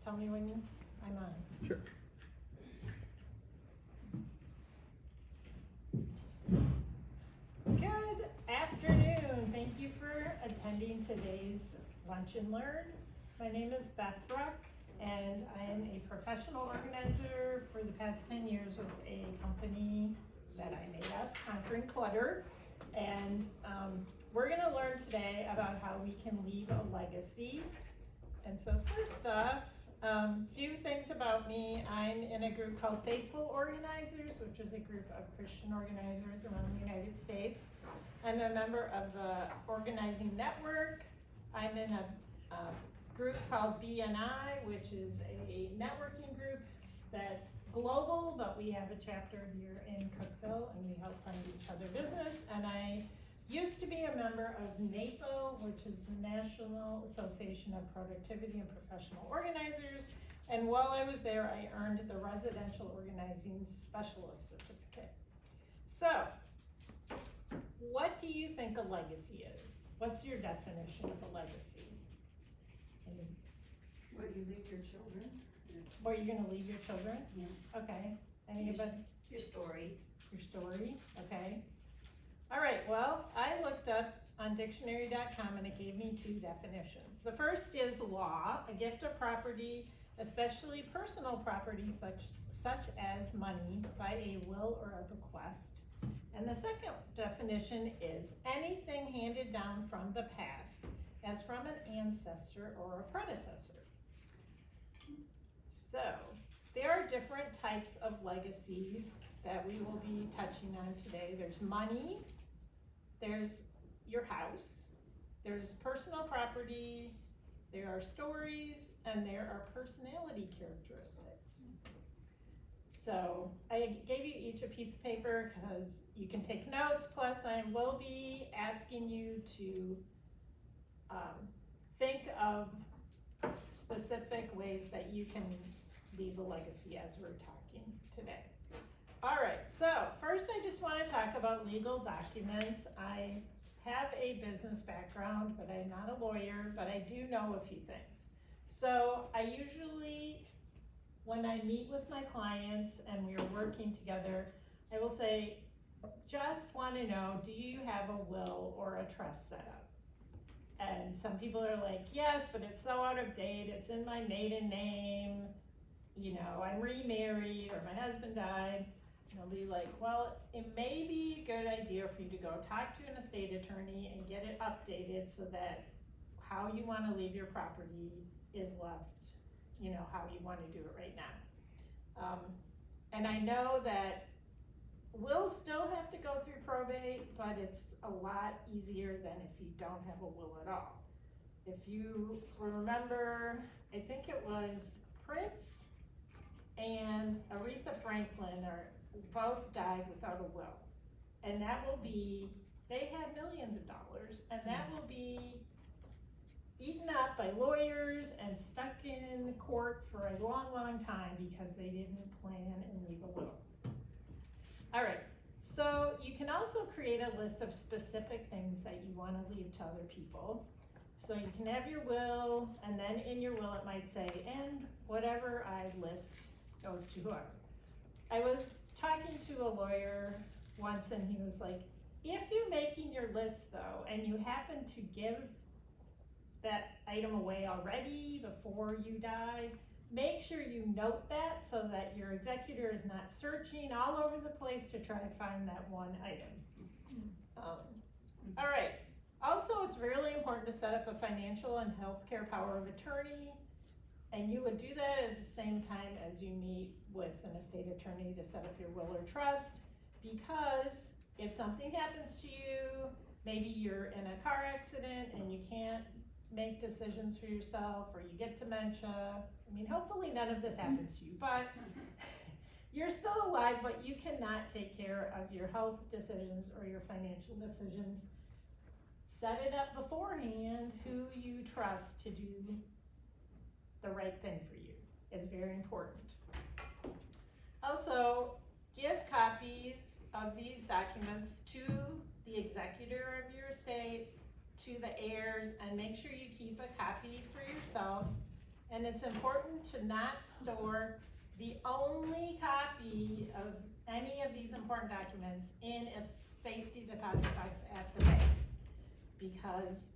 just tell me when I'm on. Sure. Good afternoon. Thank you for attending today's Lunch and Learn. My name is Beth Ruck, and I am a professional organizer for the past 10 years with a company that I made up, Conquering Clutter. And we're going to learn today about how we can leave a legacy. And so first off, few things about me. I'm in a group called Faithful Organizers, which is a group of Christian organizers around the United States. I'm a member of the Organizing Network. I'm in a group called BNI, which is a networking group that's global, but we have a chapter here in Cookeville, and we help fund each other business. And I used to be a member of NAPO, which is the National Association of Productivity and Professional Organizers. And while I was there, I earned the Residential Organizing Specialist Certificate. So, what do you think a legacy is? What's your definition of a legacy? Where you leave your children? Where you're gonna leave your children? Yeah. Okay. Anybody? Your story. Your story, okay. All right, well, I looked up on dictionary.com and it gave me two definitions. The first is law, a gift of property, especially personal property such as money by a will or a bequest. And the second definition is anything handed down from the past, as from an ancestor or a predecessor. So, there are different types of legacies that we will be touching on today. There's money, there's your house, there's personal property, there are stories, and there are personality characteristics. So I gave you each a piece of paper because you can take notes, plus I will be asking you to think of specific ways that you can leave a legacy as we're talking today. All right, so first I just want to talk about legal documents. I have a business background, but I'm not a lawyer, but I do know a few things. So I usually, when I meet with my clients and we're working together, I will say, just want to know, do you have a will or a trust set up? And some people are like, yes, but it's so out of date, it's in my maiden name, you know, I'm remarried or my husband died. And I'll be like, well, it may be a good idea for you to go talk to an estate attorney and get it updated so that how you want to leave your property is left, you know, how you want to do it right now. And I know that we'll still have to go through probate, but it's a lot easier than if you don't have a will at all. If you remember, I think it was Prince and Aretha Franklin both died without a will. And that will be, they had millions of dollars, and that will be eaten up by lawyers and stuck in court for a long, long time because they didn't plan and leave a will. All right, so you can also create a list of specific things that you want to leave to other people. So you can have your will, and then in your will it might say, and whatever I list goes to whoever. I was talking to a lawyer once and he was like, if you're making your list though, and you happen to give that item away already before you die, make sure you note that so that your executor is not searching all over the place to try to find that one item. All right, also it's really important to set up a financial and healthcare power of attorney. And you would do that at the same time as you meet with an estate attorney to set up your will or trust, because if something happens to you, maybe you're in a car accident and you can't make decisions for yourself, or you get dementia. I mean, hopefully none of this happens to you, but you're still alive, but you cannot take care of your health decisions or your financial decisions. Set it up beforehand, who you trust to do the right thing for you is very important. Also, give copies of these documents to the executor of your estate, to the heirs, and make sure you keep a copy for yourself And it's important to not store the only copy of any of these important documents in a safety deposit box at the bank. Because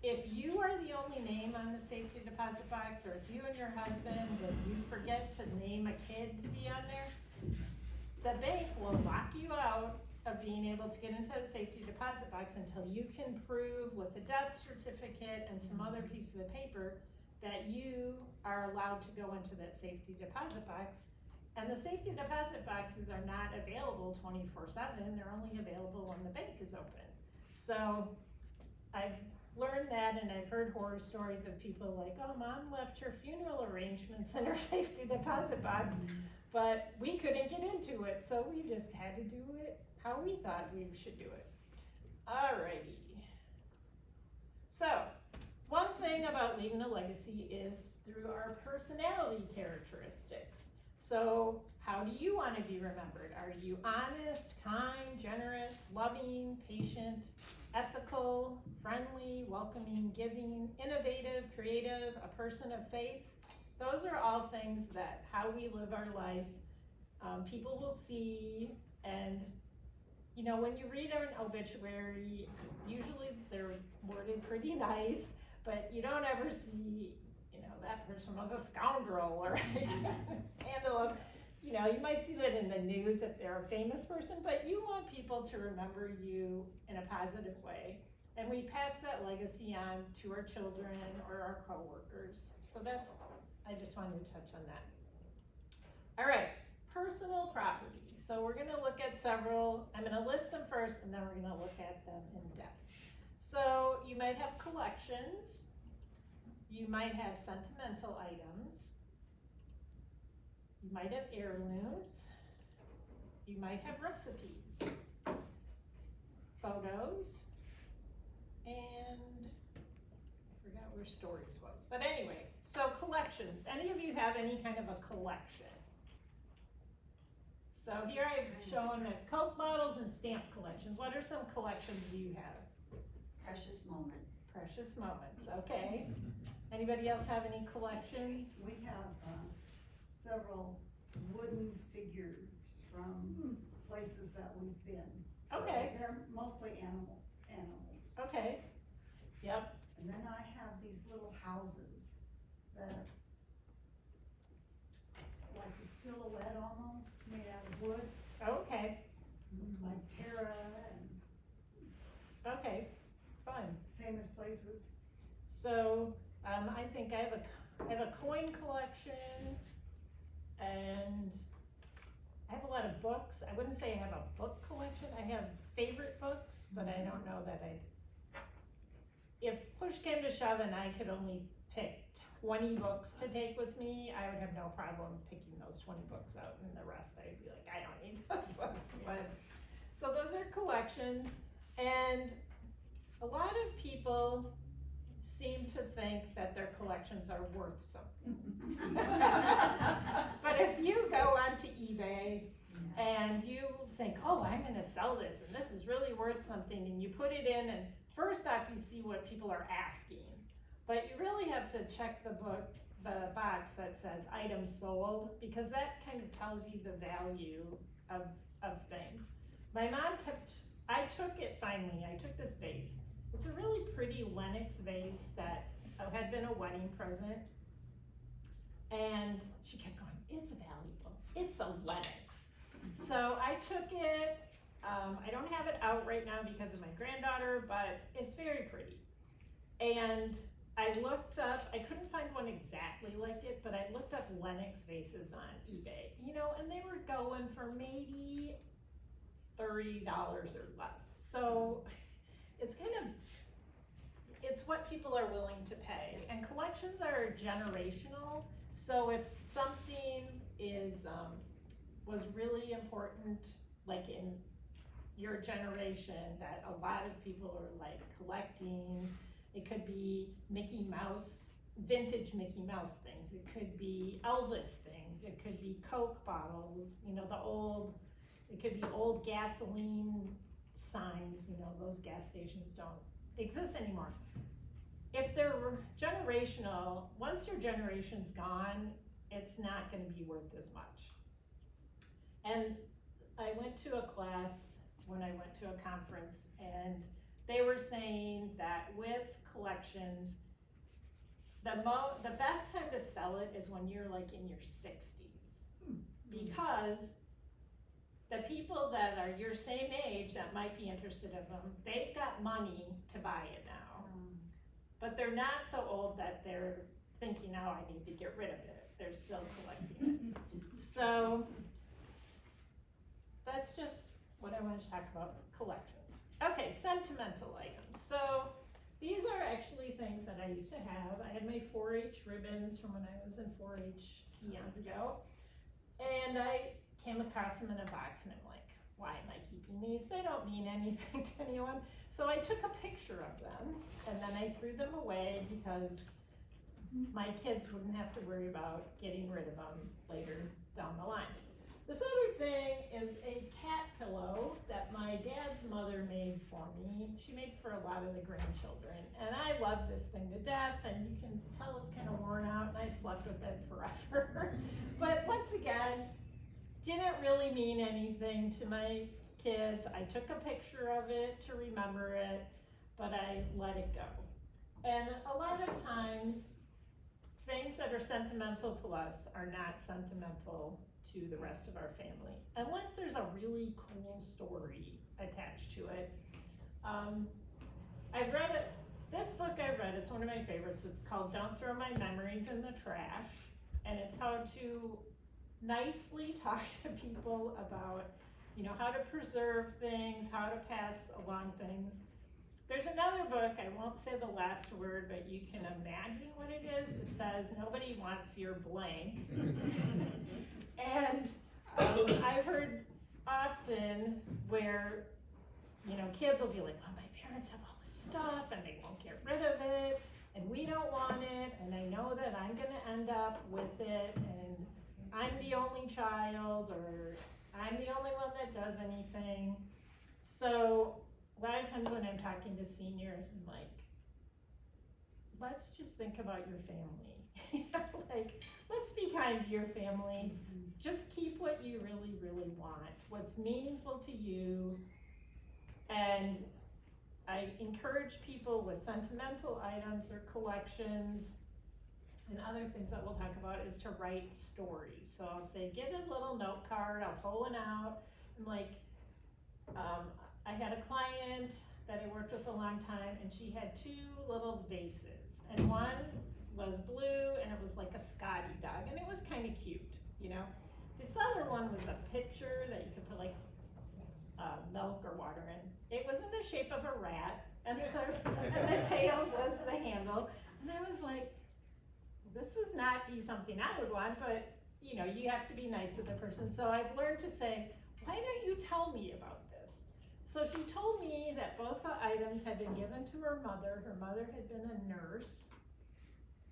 if you are the only name on the safety deposit box, or it's you and your husband, and you forget to name a kid to be on there, the bank will lock you out of being able to get into the safety deposit box until you can prove with a death certificate and some other piece of the paper that you are allowed to go into that safety deposit box. And the safety deposit boxes are not available 24/7, they're only available when the bank is open. So I've learned that, and I've heard horror stories of people like, oh, mom left her funeral arrangements in her safety deposit box, but we couldn't get into it, so we just had to do it how we thought we should do it. Alrighty. So, one thing about leaving a legacy is through our personality characteristics. So, how do you want to be remembered? Are you honest, kind, generous, loving, patient, ethical, friendly, welcoming, giving, innovative, creative, a person of faith? Those are all things that how we live our life, people will see. And you know, when you read an obituary, usually they're worded pretty nice, but you don't ever see, you know, that person was a scoundrel or handle of, you know, you might see that in the news if they're a famous person, but you want people to remember you in a positive way. And we pass that legacy on to our children or our coworkers. So that's, I just wanted to touch on that. All right, personal property. So we're gonna look at several, I'm gonna list them first and then we're gonna look at them in depth. So you might have collections, you might have sentimental items, you might have heirlooms, you might have recipes, photos, and I forgot where stories was. But anyway, so collections. Any of you have any kind of a collection? So here I've shown the Coke bottles and stamp collections. What are some collections you have? Precious moments. Precious moments, okay. Anybody else have any collections? We have several wooden figures from places that we've been. Okay. They're mostly animals. Okay, yep. And then I have these little houses that are like a silhouette almost, made out of wood, Okay, like Terra and okay, fun. famous places. So, I think I have a coin collection, and I have a lot of books. I wouldn't say I have a book collection. I have favorite books, but I don't know that if push came to shove and I could only pick 20 books to take with me, I would have no problem picking those 20 books out, and the rest I'd be like, I don't need those books. But so those are collections, and a lot of people seem to think that their collections are worth something. But if you go onto eBay and you think, oh, I'm gonna sell this and this is really worth something, and you put it in, and first off you see what people are asking, but you really have to check the box that says items sold, because that kind of tells you the value of things. My mom I took this vase. It's a really pretty Lenox vase that had been a wedding present, and she kept going, it's valuable, it's a Lenox. So I took it, I don't have it out right now because of my granddaughter, but it's very pretty. And I looked up, I couldn't find one exactly like it, but I looked up Lenox vases on eBay, you know, and they were going for maybe $30 or less. So it's what people are willing to pay. And collections are generational, so if something was really important, like in your generation, that a lot of people are like collecting, it could be Mickey Mouse, vintage Mickey Mouse things, it could be Elvis things, it could be Coke bottles, you know, it could be old gasoline signs, you know, those gas stations don't exist anymore. if they're generational, once your generation's gone, it's not gonna be worth as much. And I went to a class when I went to a conference, and they were saying that with collections, the best time to sell it is when you're like in your 60s. Because the people that are your same age that might be interested in them, they've got money to buy it now. But they're not so old that they're thinking, oh, I need to get rid of it. They're still collecting it. So that's just what I want to talk about, collections. Okay, sentimental items. So these are actually things that I used to have. I had my 4-H ribbons from when I was in 4-H eons ago. And I came across them in a box, and I'm like, why am I keeping these? They don't mean anything to anyone. So I took a picture of them, and then I threw them away because my kids wouldn't have to worry about getting rid of them later down the line. This other thing is a cat pillow that my dad's mother made for me. She made for a lot of the grandchildren, and I love this thing to death, and you can tell it's kind of worn out, and I slept with it forever. But once again, didn't really mean anything to my kids. I took a picture of it to remember it, but I let it go. And a lot of times, things that are sentimental to us are not sentimental to the rest of our family, unless there's a really cool story attached to it. I've read it, this book I've read, it's one of my favorites. It's called Don't Throw My Memories in the Trash, and it's how to nicely talk to people about, how to preserve things, how to pass along things. There's another book, I won't say the last word, but you can imagine what it is. It says, nobody wants your blank. And I've heard often where, kids will be like, oh, my parents have all this stuff and they won't get rid of it, and we don't want it, and I know that I'm gonna end up with it, and I'm the only child, or I'm the only one that does anything. So a lot of times when I'm talking to seniors, I'm like, let's just think about your family. Like, let's be kind to your family. Just keep what you really, really want, what's meaningful to you. And I encourage people with sentimental items or collections and other things that we'll talk about is to write stories. So I'll say, get a little note card, I'll pull it out, and like, I had a client that I worked with a long time, and she had 2 little vases, and one was blue, and it was like a Scotty dog, and it was kind of cute, This other one was a pitcher that you could put like milk or water in. It was in the shape of a rat, and the tail was the handle, and I was like, this would not be something I would want, but you have to be nice to the person. So I've learned to say, why don't you tell me about this? So she told me that both the items had been given to her mother. Her mother had been a nurse,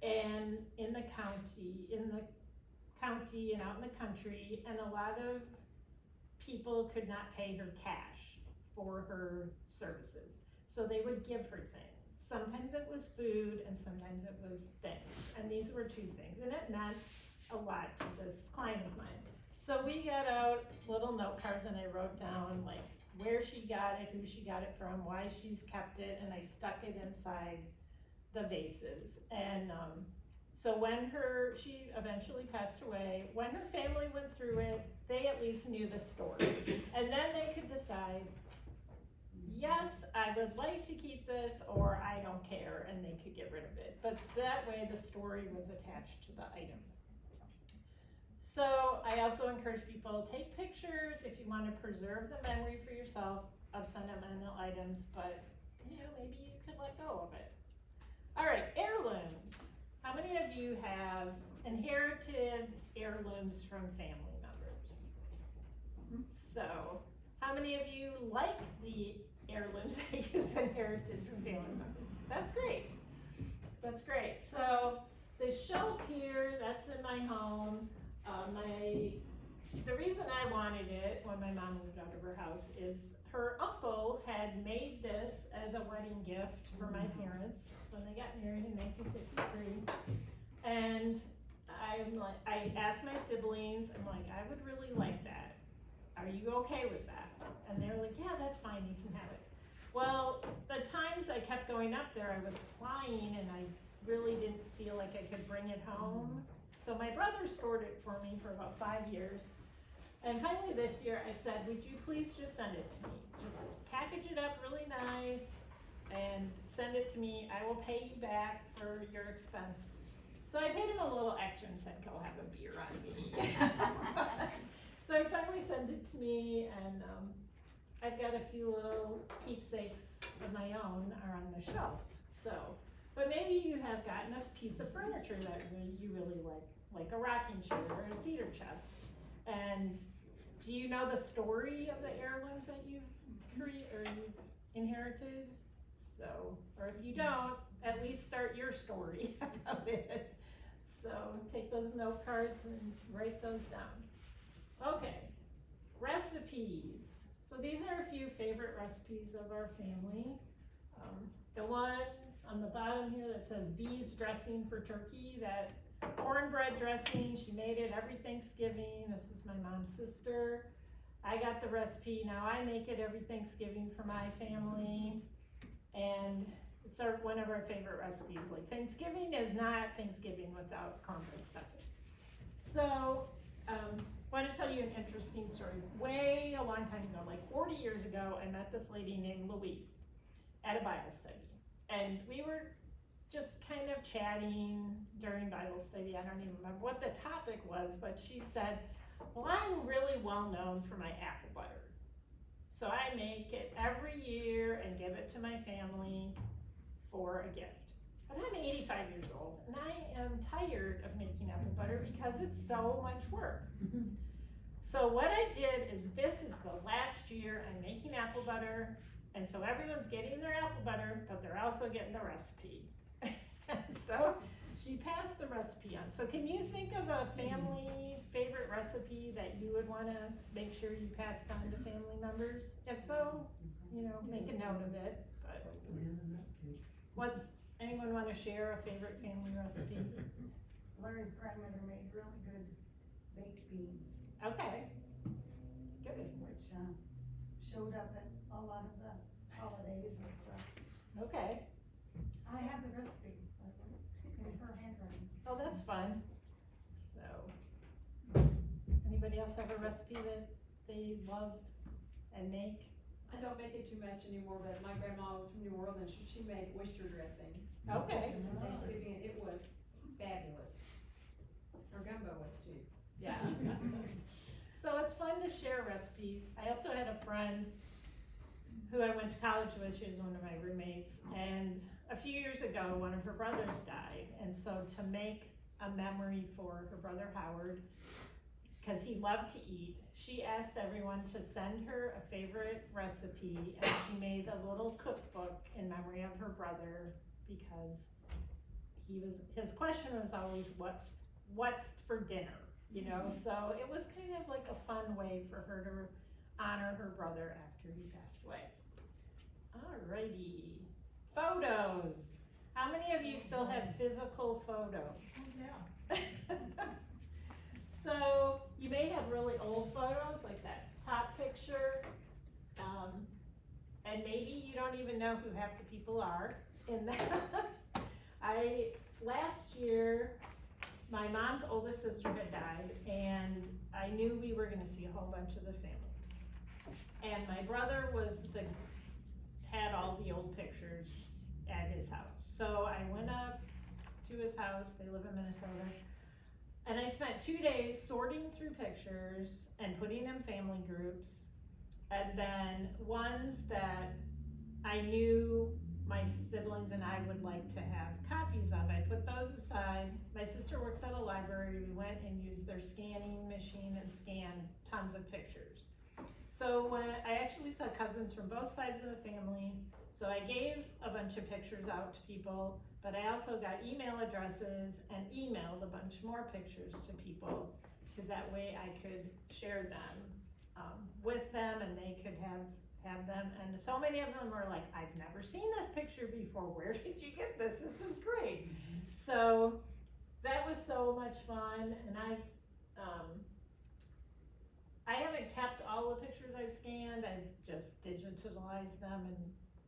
and in the county and out in the country, and a lot of people could not pay her cash for her services. So they would give her things. Sometimes it was food, and sometimes it was things. And these were 2 things, and it meant a lot to this client of mine. So we got out little note cards, and I wrote down like where she got it, who she got it from, why she's kept it, and I stuck it inside the vases. And so when she eventually passed away, when her family went through it, they at least knew the story. And then they could decide, yes, I would like to keep this, or I don't care, and they could get rid of it. But that way the story was attached to the item. So I also encourage people, take pictures if you want to preserve the memory for yourself of sentimental items, but maybe you could let go of it. All right, heirlooms. How many of you have inherited heirlooms from family members? So how many of you like the heirlooms that you've inherited from family members? That's great. That's great. So the shelf here, that's in my home. My the reason I wanted it when my mom moved out of her house is her uncle had made this as a wedding gift for my parents when they got married in 1953. And I asked my siblings, I'm like, I would really like that. Are you okay with that? And they're like, yeah, that's fine, you can have it. Well, the times I kept going up there, I was flying and I really didn't feel like I could bring it home. So my brother stored it for me for about 5 years. And finally this year I said, would you please just send it to me? Just package it up really nice and send it to me. I will pay you back for your expense. So I paid him a little extra and said, go have a beer on me. So he finally sent it to me, and I've got a few little keepsakes of my own are on the shelf. So, but maybe you have gotten a piece of furniture that you really like a rocking chair or a cedar chest. And do you know the story of the heirlooms that you've created or you've inherited? So, or if you don't, at least start your story about it. So take those note cards and write those down. Okay, recipes. So these are a few favorite recipes of our family. The one on the bottom here that says B's dressing for turkey, that cornbread dressing, she made it every Thanksgiving. This is my mom's sister. I got the recipe. Now I make it every Thanksgiving for my family. And it's one of our favorite recipes. Like Thanksgiving is not Thanksgiving without cornbread stuffing. So, I want to tell you an interesting story. Way a long time ago, like 40 years ago, I met this lady named Louise at a Bible study. And we were just kind of chatting during Bible study. I don't even remember what the topic was, but she said, well, I'm really well known for my apple butter. So I make it every year and give it to my family for a gift. But I'm 85 years old and I am tired of making apple butter because it's so much work. So what I did is, this is the last year I'm making apple butter, and so everyone's getting their apple butter, but they're also getting the recipe. And so she passed the recipe on. So can you think of a family favorite recipe that you would want to make sure you passed on to family members? If so, make a note of it. But anyone want to share a favorite family recipe? Larry's grandmother made really good baked beans. Okay, good. Which showed up at a lot of the holidays and stuff. Okay. I have the recipe in her handwriting. Oh, that's fun. So, anybody else have a recipe that they love and make? I don't make it too much anymore, but my grandma was from New Orleans, she made oyster dressing. Okay. For Thanksgiving, it was fabulous. Her gumbo was too. Yeah. So it's fun to share recipes. I also had a friend who I went to college with. She was one of my roommates, and a few years ago one of her brothers died, and so to make a memory for her brother Howard, because he loved to eat, she asked everyone to send her a favorite recipe, and she made a little cookbook in memory of her brother, because his question was always what's for dinner, so it was kind of like a fun way for her to honor her brother after he passed away. Alrighty, photos. How many of you still have physical photos? Oh, yeah. So you may have really old photos, like that top picture, and maybe you don't even know who half the people are in that. Last year, my mom's oldest sister had died, and I knew we were gonna see a whole bunch of the family. And my brother had all the old pictures at his house. So I went up to his house, they live in Minnesota, and I spent 2 days sorting through pictures and putting in family groups, and then ones that I knew my siblings and I would like to have copies of. I put those aside. My sister works at a library. We went and used their scanning machine and scanned tons of pictures. So when I actually saw cousins from both sides of the family, so I gave a bunch of pictures out to people, but I also got email addresses and emailed a bunch more pictures to people. cause that way I could share them, with them and they could have them. And so many of them are like, I've never seen this picture before, where did you get this? This is great. So that was so much fun, and I haven't kept all the pictures I've scanned, I've just digitalized them and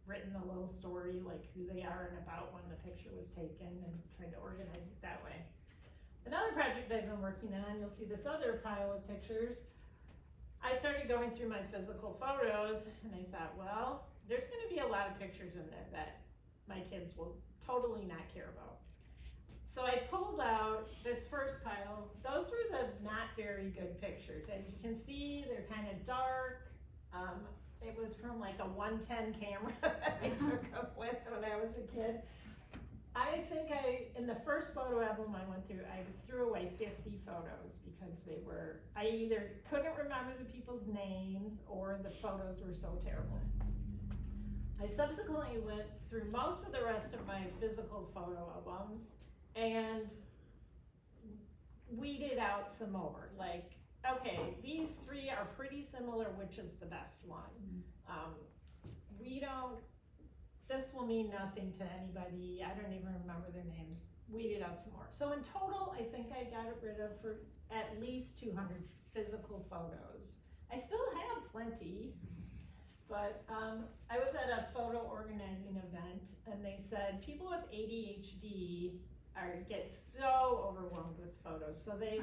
written a little story, like who they are and about when the picture was taken, and tried to organize it that way. Another project I've been working on, you'll see this other pile of pictures. I started going through my physical photos, and I thought, well, there's gonna be a lot of pictures in there that my kids will totally not care about. So I pulled out this first pile. Those were the not very good pictures. As you can see, they're kind of dark. It was from like a 110 camera that I took up with when I was a kid. I think in the first photo album I went through, I threw away 50 photos because I either couldn't remember the people's names or the photos were so terrible. I subsequently went through most of the rest of my physical photo albums and weeded out some more. Like, okay, these three are pretty similar, which is the best one? This will mean nothing to anybody, I don't even remember their names, weeded out some more. So in total, I think I got rid of for at least 200 physical photos. I still have plenty, but I was at a photo organizing event and they said people with ADHD get so overwhelmed with photos. So they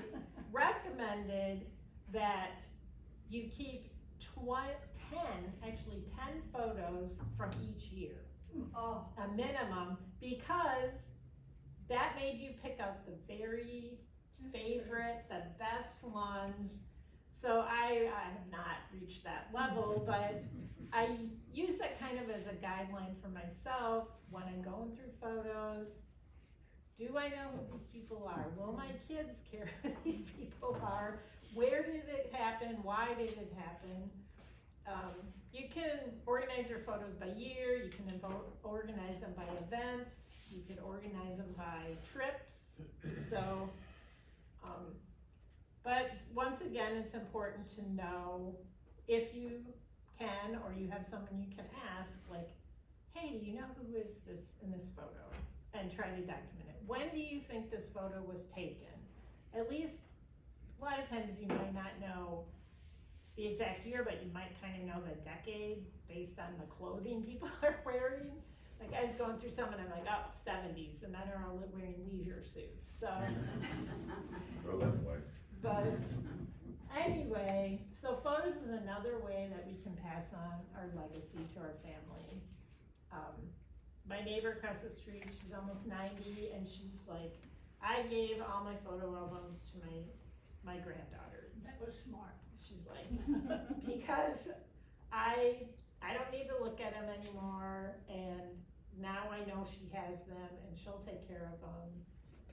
recommended that you keep 10 photos from each year. Oh, A minimum, because that made you pick out the very favorite, the best ones. So I have not reached that level, but I use that kind of as a guideline for myself when I'm going through photos. Do I know who these people are? Will my kids care who these people are? Where did it happen? Why did it happen? You can organize your photos by year, you can organize them by events, you can organize them by trips, so, but once again, it's important to know if you can, or you have someone you can ask, like, hey, do you know who is this in this photo? And try to document it. When do you think this photo was taken? At least, a lot of times you might not know the exact year, but you might kind of know the decade based on the clothing people are wearing. Like I was going through some and I'm like, oh, 70s, the men are all wearing leisure suits, so. Throw that away. But anyway, so photos is another way that we can pass on our legacy to our family. My neighbor across the street, she's almost 90, and she's like, I gave all my photo albums to my granddaughter. That was smart. She's like, because I don't need to look at them anymore, and now I know she has them, and she'll take care of them.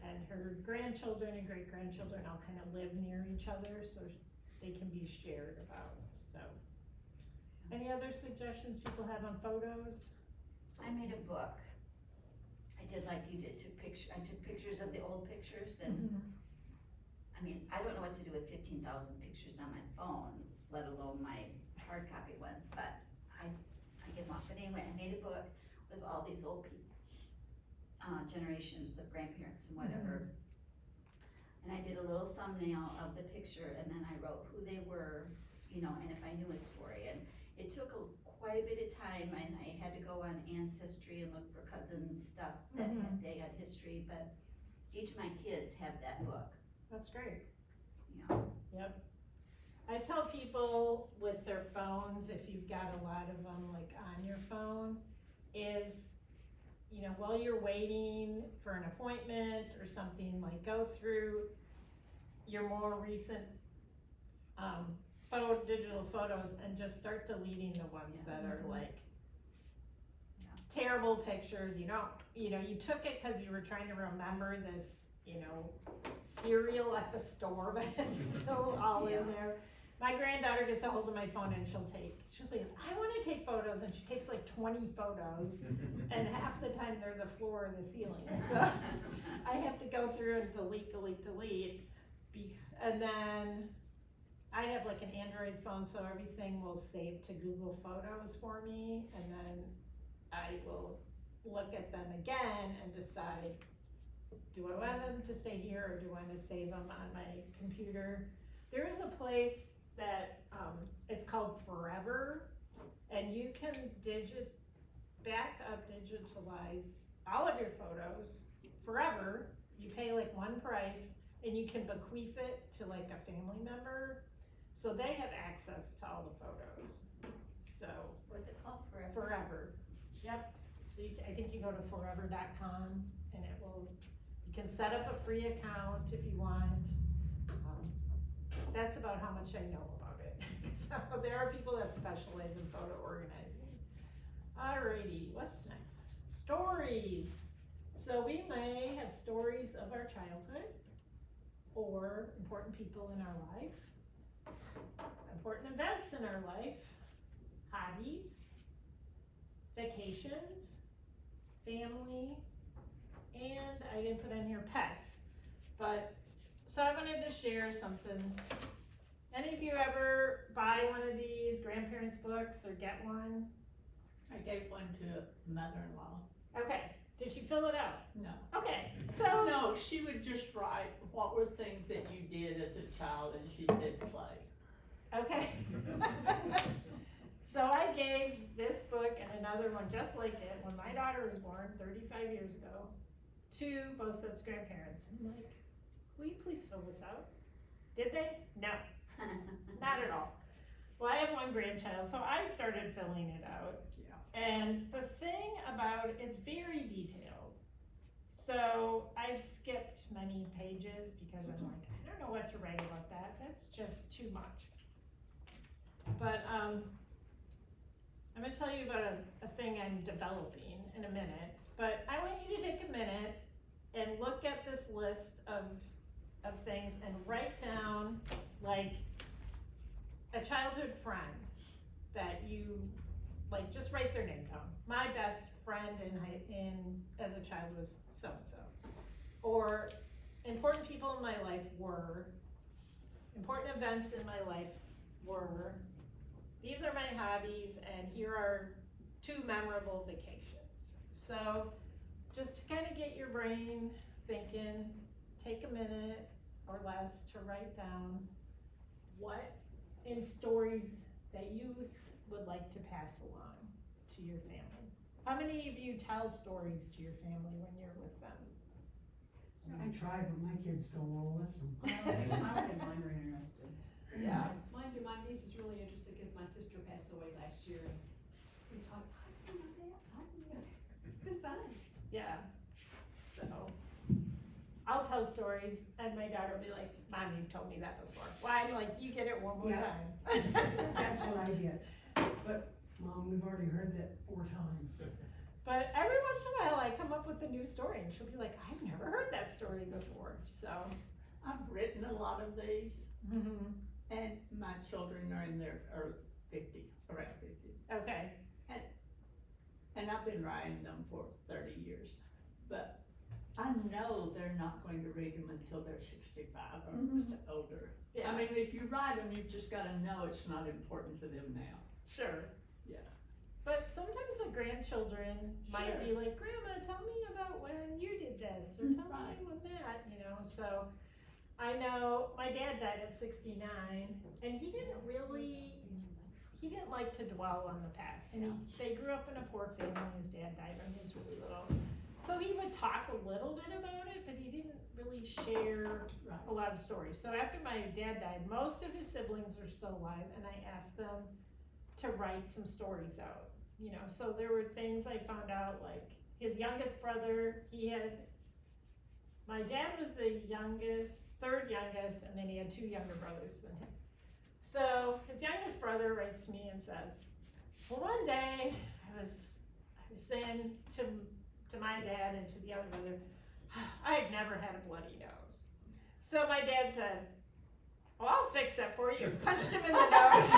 And her grandchildren and great-grandchildren all kind of live near each other, so they can be shared about, so. Any other suggestions people have on photos? I made a book. I did like you did, I took pictures of the old pictures and, I mean, I don't know what to do with 15,000 pictures on my phone, let alone my hard copy ones, but I get them off. But anyway, I made a book with all these old people, generations of grandparents and whatever. And I did a little thumbnail of the picture and then I wrote who they were, you know, and if I knew a story. And it took quite a bit of time, and I had to go on Ancestry and look for cousins' stuff that they had history, but each of my kids have that book. That's great. You know. Yep. I tell people with their phones, if you've got a lot of them like on your phone, is, you know, while you're waiting for an appointment or something, like go through your more recent digital photos and just start deleting the ones that are like terrible pictures. You took it because you were trying to remember this, cereal at the store, but it's still all in there. My granddaughter gets a hold of my phone and she'll be like, I wanna take photos, and she takes like 20 photos, and half the time they're the floor or the ceiling, so I have to go through and delete, And then I have like an Android phone, so everything will save to Google Photos for me, and then I will look at them again and decide, do I want them to stay here or do I want to save them on my computer? There is a place that, it's called Forever, and you can digitalize all of your photos forever. You pay like one price and you can bequeath it to like a family member. So they have access to all the photos. So What's it called, Forever? Forever, yep. So I think you go to forever.com and it will, you can set up a free account if you want. That's about how much I know about it. So there are people that specialize in photo organizing. Alrighty, what's next? Stories. So we may have stories of our childhood or important people in our life, important events in our life, hobbies, vacations, family, and I didn't put in here pets. But, so I wanted to share something. Any of you ever buy one of these grandparents' books or get one? I gave one to mother-in-law. Okay, did she fill it out? No. Okay, so. No, she would just write what were things that you did as a child, and she said play. Okay. So I gave this book and another one just like it when my daughter was born 35 years ago to both sets of grandparents. I'm like, will you please fill this out? Did they? No, not at all. Well, I have one grandchild, so I started filling it out. Yeah. And the thing about it's very detailed. So I've skipped many pages because I'm like, I don't know what to write about that. That's just too much. But I'm gonna tell you about a thing I'm developing in a minute. But I want you to take a minute and look at this list of things and write down like a childhood friend that you like, just write their name down. My best friend in as a child was so and so. Or important people in my life were, important events in my life were, these are my hobbies and here are 2 memorable vacations. So just to kind of get your brain thinking, take a minute or less to write down what in stories that you would like to pass along to your family. How many of you tell stories to your family when you're with them? I tried, but my kids don't want to listen. I don't think mine are interested. Yeah. Mine do, my niece is really interested because my sister passed away last year. And we talked, I don't know that, it's been fun. Yeah. So I'll tell stories and my daughter will be like, Mom, you've told me that before. Well, I'm like, you get it one more Yeah. time. That's what I get. But Mom, we've already heard that 4 times. But every once in a while I come up with a new story and she'll be like, I've never heard that story before. So. I've written a lot of these, Mm-hmm. and my children are in their around 50. Okay. And I've been writing them for 30 years. But I know they're not going to read them until they're 65 or older. Yeah. I mean, if you write them, you've just gotta know it's not important to them now. Sure. Yeah. But sometimes the grandchildren might be like, Grandma, tell me about when you did this, or tell Right. me when that, you know, so. I know my dad died at 69, and he didn't like to dwell on the past. And they grew up in a poor family, his dad died when he was really little. So he would talk a little bit about it, but he didn't really share a lot of stories. So after my dad died, most of his siblings are still alive, and I asked them to write some stories out. You know, so there were things I found out, like his youngest brother, my dad was the youngest, 3rd youngest, and then he had 2 younger brothers than him. So his youngest brother writes to me and says, well, one day I was saying to my dad and to the other brother, I've never had a bloody nose. So my dad said, well, I'll fix that for you. Punched him in the nose.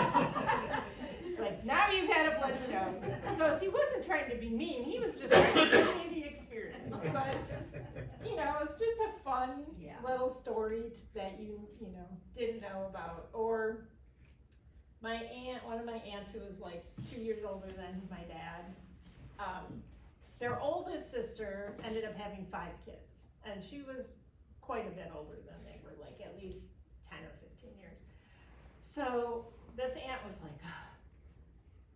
He's like, now you've had a bloody nose. He goes, he wasn't trying to be mean. He was just trying to give me the experience. But you know, it's just a fun Yeah. little story that you know, didn't know about. Or my aunt, one of my aunts who was like 2 years older than my dad, their oldest sister ended up having 5 kids, and she was quite a bit older than they were, like at least 10 or 15 years. So this aunt was like,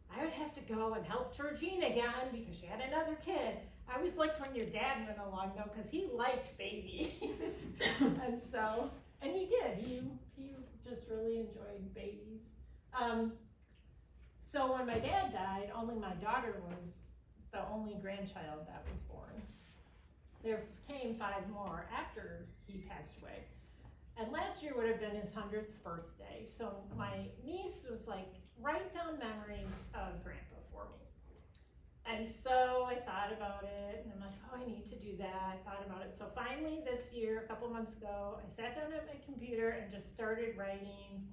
I would have to go and help Georgine again because she had another kid. I always liked when your dad went along though, because he liked babies. And so, and he did, he just really enjoyed babies. So when my dad died, only my daughter was the only grandchild that was born. There came 5 more after he passed away. And last year would have been his 100th birthday. So my niece was like, write down memories of Grandpa for me. And so I thought about it, and I'm like, oh, I need to do that. I thought about it. So finally this year, a couple months ago, I sat down at my computer and just started writing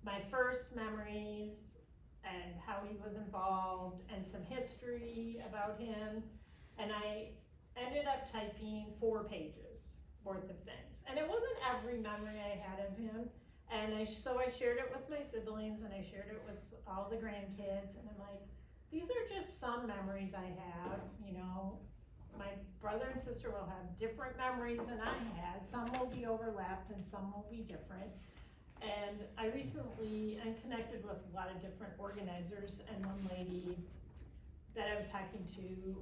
my first memories and how he was involved and some history about him. And I ended up typing 4 pages worth of things. And it wasn't every memory I had of him. And so I shared it with my siblings, and I shared it with all the grandkids, and I'm like, these are just some memories I have, you know. My brother and sister will have different memories than I had. Some will be overlapped and some will be different. And I connected with a lot of different organizers, and one lady that I was talking to,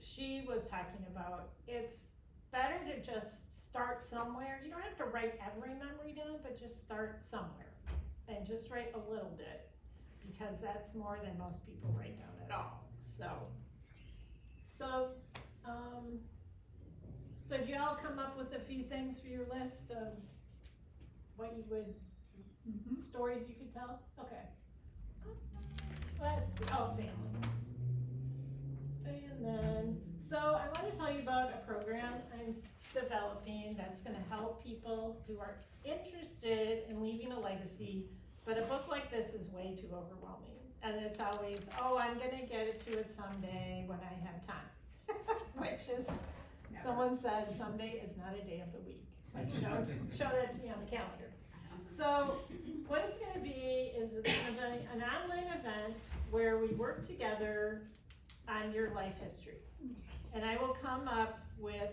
she was talking about, it's better to just start somewhere. You don't have to write every memory down, but just start somewhere and just write a little bit, because that's more than most people write down at all. So did y'all come up with a few things for your list of what you would, stories you could tell? Okay. Family. And then, so I want to tell you about a program I'm developing that's going to help people who are interested in leaving a legacy, but a book like this is way too overwhelming. And it's always, oh, I'm going to get to it someday when I have time. Which is, someone says someday is not a day of the week. Like, show that to me on the calendar. So what it's going to be is it's going to be an online event where we work together on your life history. And I will come up with,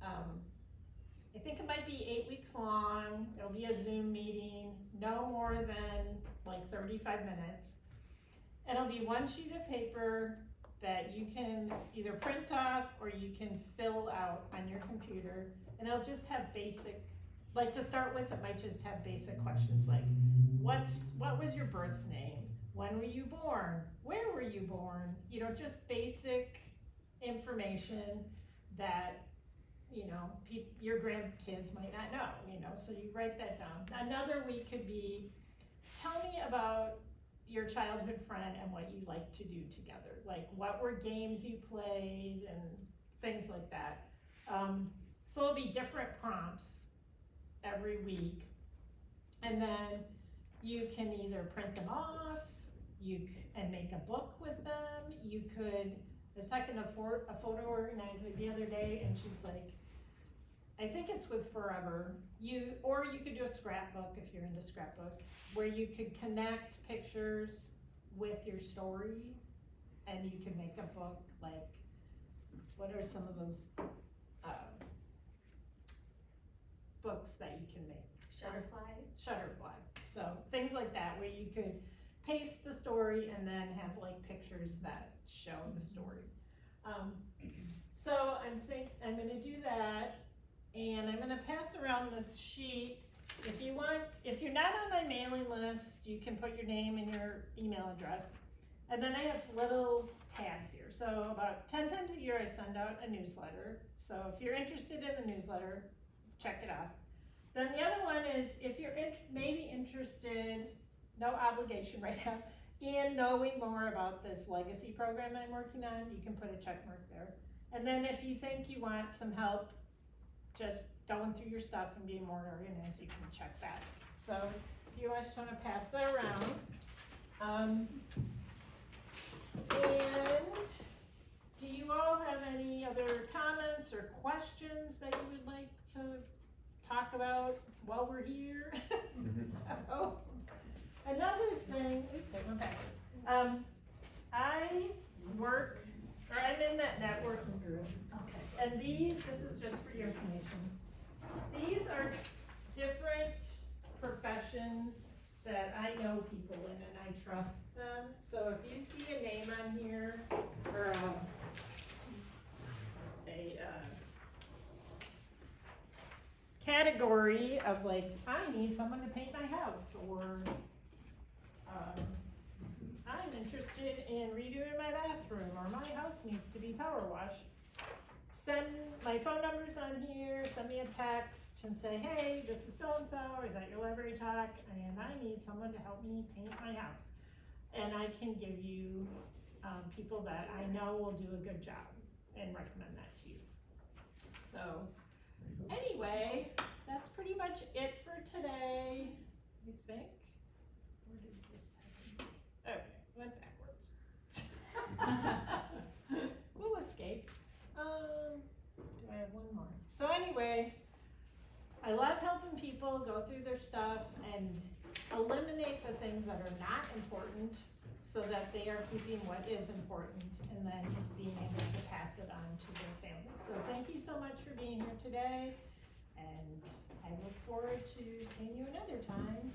I think it might be 8 weeks long. It'll be a Zoom meeting, no more than like 35 minutes. It'll be one sheet of paper that you can either print off or you can fill out on your computer. And it'll just have basic, like to start with, it might just have basic questions like, what was your birth name? When were you born? Where were you born? You know, just basic information that, you know, your grandkids might not know, you know, so you write that down. Another week could be, tell me about your childhood friend and what you like to do together. Like, what were games you played and things like that. So there'll be different prompts every week. And then you can either print them off, and make a book with them. You could, I was talking to a photo organizer the other day, and she's like, I think it's with Forever. Or you could do a scrapbook if you're into scrapbook, where you could connect pictures with your story, and you can make a book. Like, what are some of those books that you can make? Shutterfly. So things like that, where you could paste the story and then have like pictures that show the story. So I'm gonna do that, and I'm gonna pass around this sheet. If you're not on my mailing list, you can put your name and your email address. And then I have little tabs here. So about 10 times a year I send out a newsletter. So if you're interested in the newsletter, check it out. Then the other one is, if you're maybe interested, no obligation right now, in knowing more about this legacy program I'm working on, you can put a check mark there. And then if you think you want some help just going through your stuff and being more organized, you can check that. So if you just want to pass that around. And do you you all have any other comments or questions that you would like to talk about while we're here? So, another thing, oops, I went backwards. I work, or I'm in that networking group, and this is just for your information. These are different professions that I know people in and I trust them. So if you see a name on here or a category of like, I need someone to paint my house, or I'm interested in redoing my bathroom, or my house needs to be power washed, send my phone number's on here, send me a text and say, hey, this is so-and-so, is that your library talk? And I need someone to help me paint my house. And I can give you people that I know will do a good job and recommend that to you. So anyway, that's pretty much it for today, I think. Where did this happen? Okay, went backwards. We'll escape. Do I have one more? So anyway, I love helping people go through their stuff and eliminate the things that are not important so that they are keeping what is important and then being able to pass it on to their family. So thank you so much for being here today, and I look forward to seeing you another time.